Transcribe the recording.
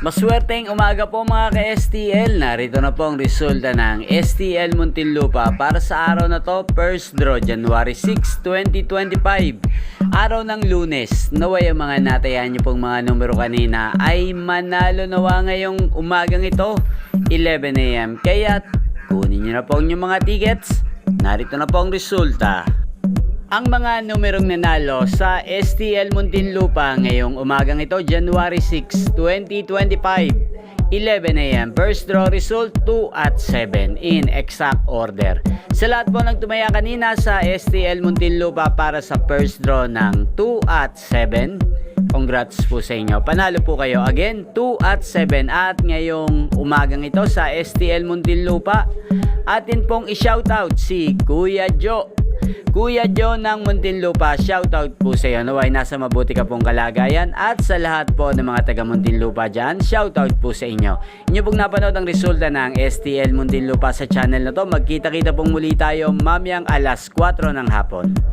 Maswerteng umaga po mga ka-STL. Narito na po ang resulta ng STL Muntinlupa para sa araw na to, first draw January 6, 2025. Araw ng Lunes. Naway ang mga natayan nyo pong mga numero kanina ay manalo nawa ngayong umagang ito, 11 AM. Kaya kunin nyo na po ang inyong mga tickets. Narito na po ang resulta. Ang mga numerong nanalo sa STL Muntinlupa ngayong umagang ito, January 6, 2025, 11 AM. First draw result 2 at 7 in exact order. Sa lahat po ng tumaya kanina sa STL Muntinlupa para sa first draw ng 2 at 7, congrats po sa inyo. Panalo po kayo. Again, 2 at 7. At ngayong umagang ito sa STL Muntinlupa, atin pong i-shoutout si Kuya Joe. Kuya Joe ng Muntinlupa, shoutout po sa iyo. Naway nasa mabuti ka pong kalagayan, at sa lahat po ng mga taga Muntinlupa dyan, shoutout po sa inyo. Inyo pong napanood ang resulta ng STL Muntinlupa sa channel na to. Magkita-kita pong muli tayo mamayang alas 4 ng hapon.